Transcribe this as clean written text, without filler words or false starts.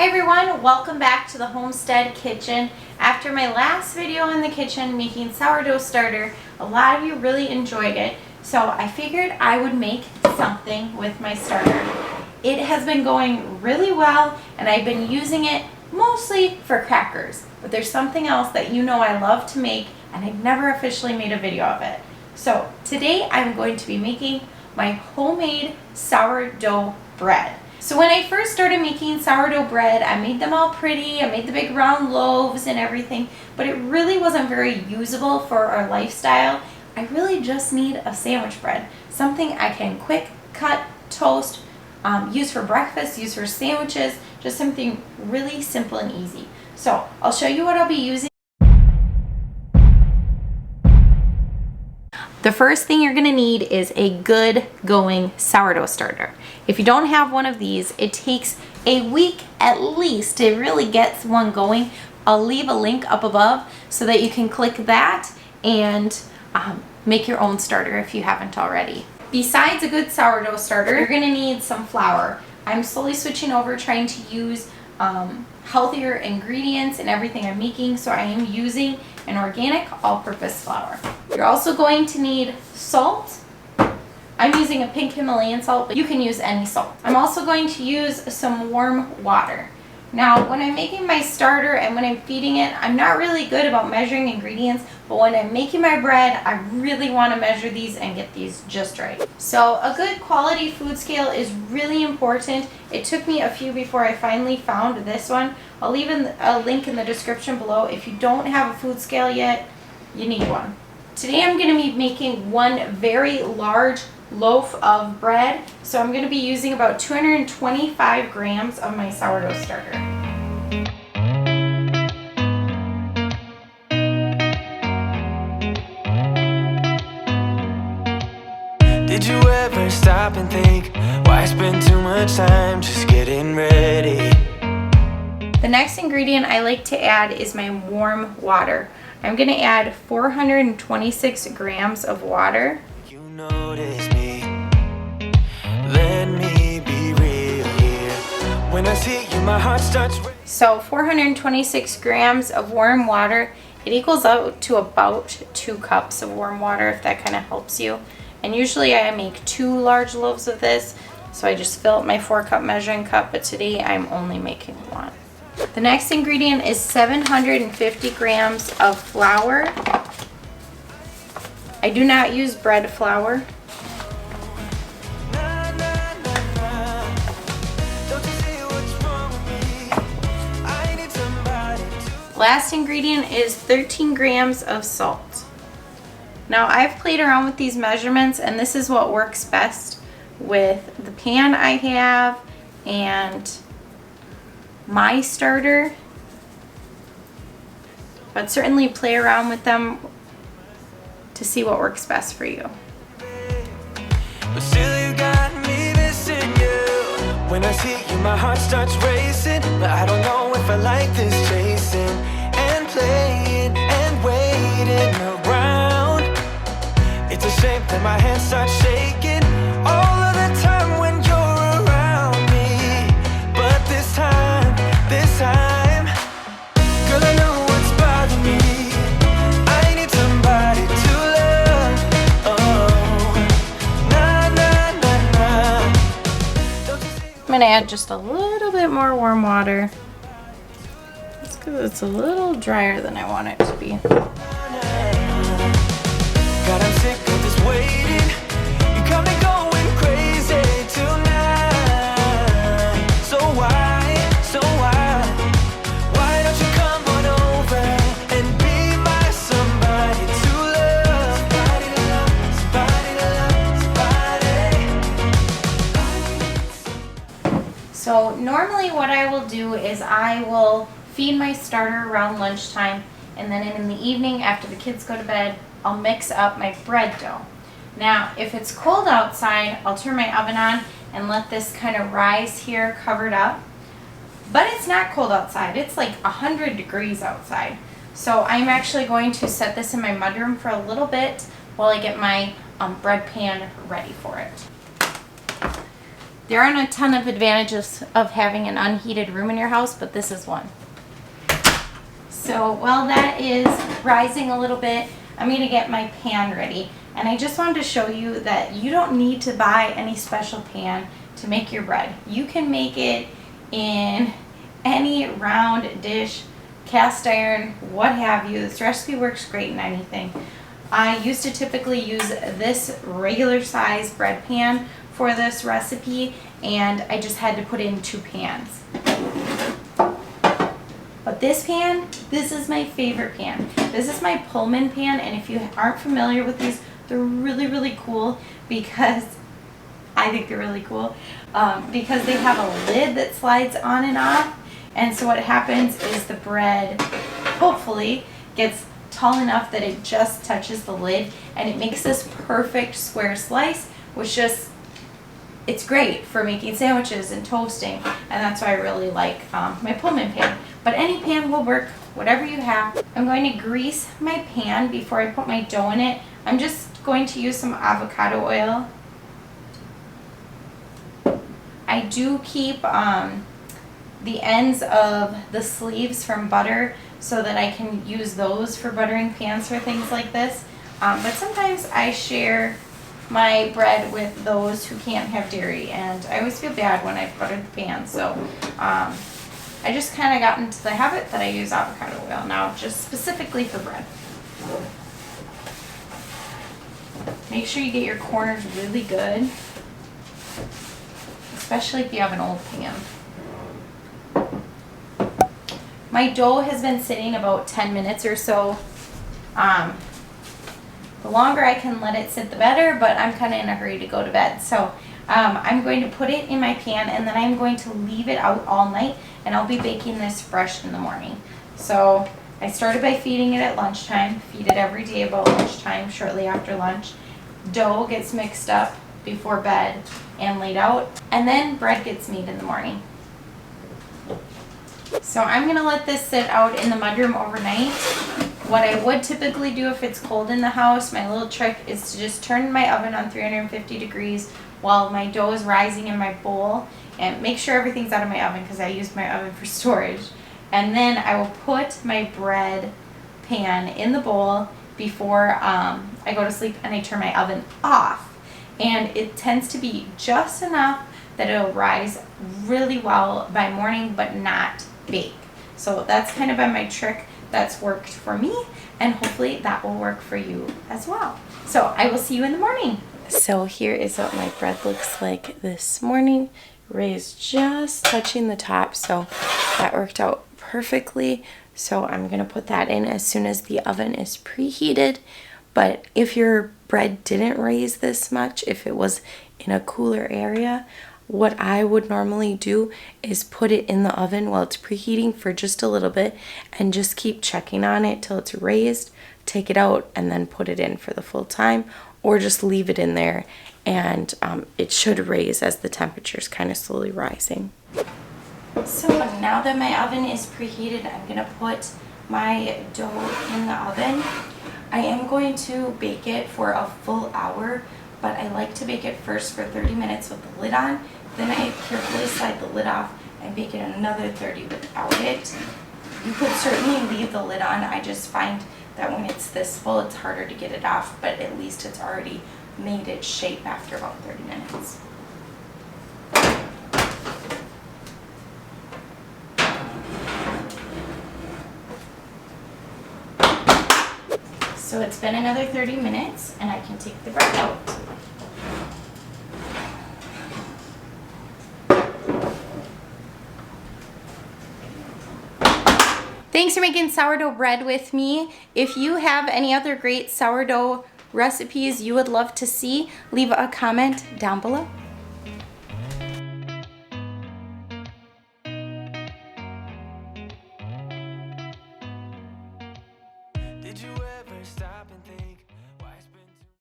Hi everyone, welcome back to the Homestead Kitchen. After my last video in the kitchen making sourdough starter, a lot of you really enjoyed it, so I figured I would make something with my starter. It has been going really well and I've been using it mostly for crackers, but there's something else that you know I love to make and I've never officially made a video of it. So today I'm going to be making my homemade sourdough bread. So when I first started making sourdough bread, I made them all pretty, I made the big round loaves and everything, but it really wasn't very usable for our lifestyle. I really just need a sandwich bread, something I can quick cut, toast, use for breakfast, use for sandwiches, just something really simple and easy. So I'll show you what I'll be using. The first thing you're going to need is a good going sourdough starter. If you don't have one of these, it takes a week at least to really get one going. I'll leave a link up above so that you can click that and make your own starter if you haven't already. Besides a good sourdough starter, you're going to need some flour. I'm slowly switching over, trying to use healthier ingredients in everything I'm making, so I am using an organic all-purpose flour. You're also going to need salt. I'm using a pink Himalayan salt, but you can use any salt. I'm also going to use some warm water. Now, when I'm making my starter and when I'm feeding it, I'm not really good about measuring ingredients, but when I'm making my bread, I really want to measure these and get these just right. So a good quality food scale is really important. It took me a few before I finally found this one. I'll leave a link in the description below. If you don't have a food scale yet, you need one. Today I'm going to be making one very large loaf of bread, so I'm going to be using about 225 grams of my sourdough starter. Did you ever stop and think, why spend too much time just getting ready? The next ingredient I like to add is my warm water. I'm going to add 426 grams of water. You notice me, let me be real here. When I see you, my heart starts. So 426 grams of warm water, it equals out to about 2 cups of warm water, if that kind of helps you. And usually I make 2 large loaves of this, so I just fill up my 4-cup measuring cup, but today I'm only making 1. The next ingredient is 750 grams of flour. I do not use bread flour. Last ingredient is 13 grams of salt. Now I've played around with these measurements and this is what works best with the pan I have and my starter, but certainly play around with them to see what works best for you. But still you got me missing you. When I see you, my heart starts racing, but I don't know if I like this chasing and playing and waiting around. It's a shame that my hands start shaking all of the time when you're around me, but this time, girl, I know what's bothering me. I need somebody to love. Oh, nah, nah, nah, nah. I'm gonna add just a little bit more warm water. That's because it's a little drier than I want it to be. God, I'm sick of this waiting. You got me going crazy tonight. So why don't you come on over and be my somebody to love? Somebody to love, somebody to love, somebody. So normally what I will do is I will feed my starter around lunchtime, and then in the evening after the kids go to bed, I'll mix up my bread dough. Now, if it's cold outside, I'll turn my oven on and let this kind of rise here covered up. But it's not cold outside. It's like 100 degrees outside. So I'm actually going to set this in my mudroom for a little bit while I get my bread pan ready for it. There aren't a ton of advantages of having an unheated room in your house, but this is one. So while that is rising a little bit, I'm going to get my pan ready. And I just wanted to show you that you don't need to buy any special pan to make your bread. You can make it in any round dish, cast iron, what have you. This recipe works great in anything. I used to typically use this regular size bread pan for this recipe, and I just had to put in 2 pans. But this pan, this is my favorite pan. This is my Pullman pan, and if you aren't familiar with these, they're really, really cool because I think they're really cool because they have a lid that slides on and off. And so what happens is the bread hopefully gets tall enough that it just touches the lid, and it makes this perfect square slice, which just, it's great for making sandwiches and toasting, and that's why I really like my Pullman pan. But any pan will work, whatever you have. I'm going to grease my pan before I put my dough in it. I'm just going to use some avocado oil. I do keep the ends of the sleeves from butter so that I can use those for buttering pans for things like this. But sometimes I share my bread with those who can't have dairy, and I always feel bad when I've buttered the pan. So I just kind of got into the habit that I use avocado oil now, just specifically for bread. Make sure you get your corners really good, especially if you have an old pan. My dough has been sitting about 10 minutes or so. The longer I can let it sit, the better, but I'm kind of in a hurry to go to bed. So I'm going to put it in my pan, and then I'm going to leave it out all night, and I'll be baking this fresh in the morning. So I started by feeding it at lunchtime, feed it every day about lunchtime, shortly after lunch. Dough gets mixed up before bed and laid out, and then bread gets made in the morning. So I'm going to let this sit out in the mudroom overnight. What I would typically do if it's cold in the house, my little trick is to just turn my oven on 350 degrees while my dough is rising in my bowl, and make sure everything's out of my oven because I use my oven for storage. And then I will put my bread pan in the bowl before I go to sleep, and I turn my oven off. And it tends to be just enough that it'll rise really well by morning, but not bake. So that's kind of been my trick that's worked for me, and hopefully that will work for you as well. So I will see you in the morning. So here is what my bread looks like this morning. Raised just touching the top, so that worked out perfectly. So I'm gonna put that in as soon as the oven is preheated. But if your bread didn't raise this much, if it was in a cooler area, what I would normally do is put it in the oven while it's preheating for just a little bit, and just keep checking on it till it's raised, take it out, and then put it in for the full time, or just leave it in there, and it should raise as the temperature is kind of slowly rising. So now that my oven is preheated, I'm going to put my dough in the oven. I am going to bake it for a full hour, but I like to bake it first for 30 minutes with the lid on. Then I carefully slide the lid off and bake it another 30 without it. You could certainly leave the lid on. I just find that when it's this full, it's harder to get it off, but at least it's already made its shape after about 30 minutes. So it's been another 30 minutes, and I can take the bread out. Thanks for making sourdough bread with me. If you have any other great sourdough recipes you would love to see, leave a comment down below.